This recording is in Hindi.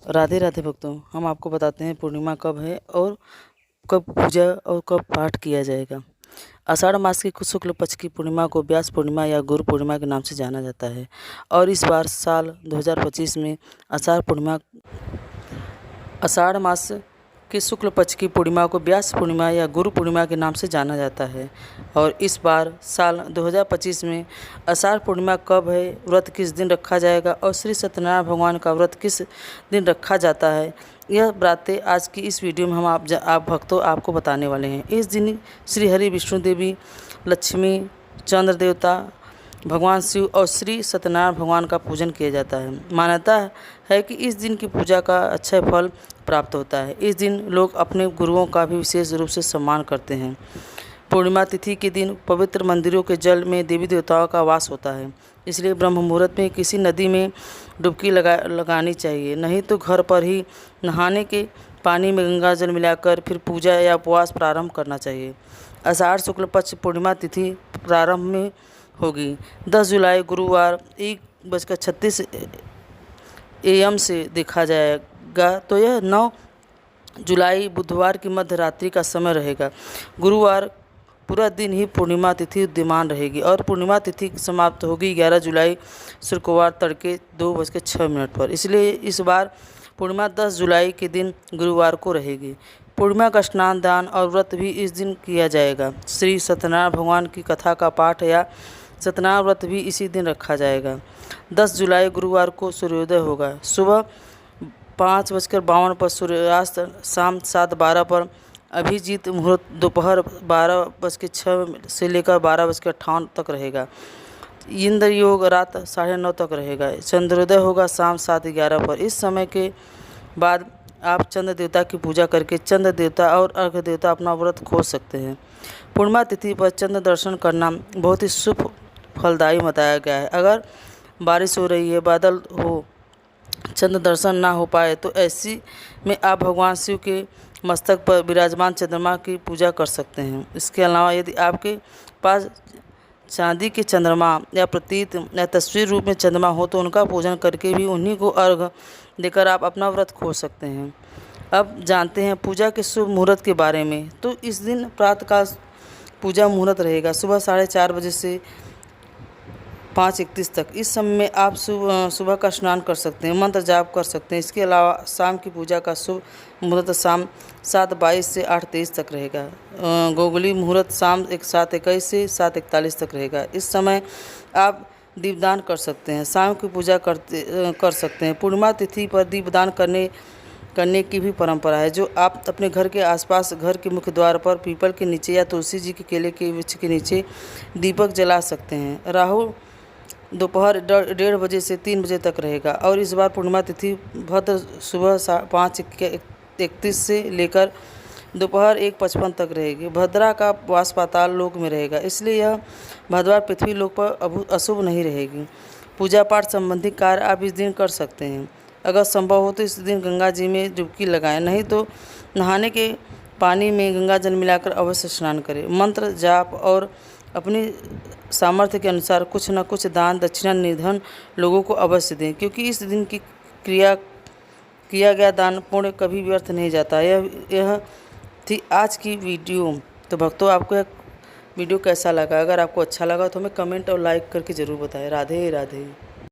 राधे राधे भक्तों, हम आपको बताते हैं पूर्णिमा कब है और कब पूजा और कब पाठ किया जाएगा। आषाढ़ मास की शुक्ल पक्ष की पूर्णिमा को व्यास पूर्णिमा या गुरु पूर्णिमा के नाम से जाना जाता है और इस बार साल 2025 में आषाढ़ मास की शुक्ल पक्ष की पूर्णिमा को व्यास पूर्णिमा या गुरु पूर्णिमा के नाम से जाना जाता है और इस बार साल 2025 में आषाढ़ पूर्णिमा कब है, व्रत किस दिन रखा जाएगा और श्री सत्यनारायण भगवान का व्रत किस दिन रखा जाता है, यह बातें आज की इस वीडियो में हम आप भक्तों आपको बताने वाले हैं। इस दिन श्री हरि विष्णु देवी, लक्ष्मी, चंद्र देवता, भगवान शिव और श्री सत्यनारायण भगवान का पूजन किया जाता है। मान्यता है कि इस दिन की पूजा का अच्छा फल प्राप्त होता है। इस दिन लोग अपने गुरुओं का भी विशेष रूप से सम्मान करते हैं। पूर्णिमा तिथि के दिन पवित्र मंदिरों के जल में देवी देवताओं का वास होता है, इसलिए ब्रह्म मुहूर्त में किसी नदी में डुबकी लगानी चाहिए, नहीं तो घर पर ही नहाने के पानी में गंगा जल मिलाकर फिर पूजा या उपवास प्रारंभ करना चाहिए। आषाढ़ शुक्ल पक्ष पूर्णिमा तिथि प्रारंभ में होगी 10 जुलाई गुरुवार 1:36 AM से देखा जाएगा, तो यह 9 जुलाई बुधवार की मध्य रात्रि का समय रहेगा। गुरुवार पूरा दिन ही पूर्णिमा तिथि विद्यमान रहेगी और पूर्णिमा तिथि समाप्त होगी 11 जुलाई शुक्रवार तड़के 2:06 पर। इसलिए इस बार पूर्णिमा 10 जुलाई के दिन गुरुवार को रहेगी। पूर्णिमा का स्नान, दान और व्रत भी इस दिन किया जाएगा। श्री सत्यनारायण भगवान की कथा का पाठ या सत्यनारायण व्रत भी इसी दिन रखा जाएगा। 10 जुलाई गुरुवार को सूर्योदय होगा सुबह 5:52 पर, सूर्यास्त शाम 7:12 पर, अभिजीत मुहूर्त दोपहर 12:06 से लेकर 12:58 तक रहेगा। इंद्र योग रात 9:30 तक रहेगा। चंद्रोदय होगा शाम 7:11 पर। इस समय के बाद आप चंद्र देवता की पूजा करके चंद्र देवता और अर्घ देवता अपना व्रत खोज सकते हैं। पूर्णिमा तिथि पर चंद्र दर्शन करना बहुत ही शुभ फलदायी बताया गया है। अगर बारिश हो रही है, बादल हो, चंद्र दर्शन ना हो पाए तो ऐसी में आप भगवान शिव के मस्तक पर विराजमान चंद्रमा की पूजा कर सकते हैं। इसके अलावा यदि आपके पास चांदी के चंद्रमा या प्रतीक या तस्वीर रूप में चंद्रमा हो तो उनका पूजन करके भी उन्हीं को अर्घ देकर आप अपना व्रत खोज सकते हैं। अब जानते हैं पूजा के शुभ मुहूर्त के बारे में। तो इस दिन प्रातःकाल पूजा मुहूर्त रहेगा सुबह 4:30 बजे से 5:31 तक। इस समय में आप सुबह का स्नान कर सकते हैं, मंत्र जाप कर सकते हैं। इसके अलावा शाम की पूजा का शुभ मुहूर्त शाम 7:22 से 8:23 तक रहेगा। गोगली मुहूर्त शाम 7:21 से 7:41 तक रहेगा। इस समय आप दीपदान कर सकते हैं, शाम की पूजा कर सकते हैं। पूर्णिमा तिथि पर दीपदान करने की भी परंपरा है, जो आप अपने घर के आसपास, घर के मुख्य द्वार पर, पीपल के नीचे या तुलसी जी के केले के वृक्ष के नीचे दीपक जला सकते हैं। राहु दोपहर 1:30 बजे से 3 बजे तक रहेगा और इस बार पूर्णिमा तिथि भद्र सुबह 5:31 से लेकर दोपहर 1:55 तक रहेगी। भद्रा का वास पाताल लोक में रहेगा, इसलिए यह भद्रवार पृथ्वी लोक पर अशुभ नहीं रहेगी। पूजा पाठ संबंधी कार्य आप इस दिन कर सकते हैं। अगर संभव हो तो इस दिन गंगा जी में डुबकी लगाएं, नहीं तो नहाने के पानी में गंगा जल मिलाकर अवश्य स्नान करें। मंत्र जाप और अपनी सामर्थ्य के अनुसार कुछ न कुछ दान दक्षिणा निर्धन लोगों को अवश्य दें, क्योंकि इस दिन की किया गया दान पुण्य कभी व्यर्थ नहीं जाता। यह थी आज की वीडियो। तो भक्तों, आपको यह वीडियो कैसा लगा? अगर आपको अच्छा लगा तो हमें कमेंट और लाइक करके ज़रूर बताएं। राधे राधे।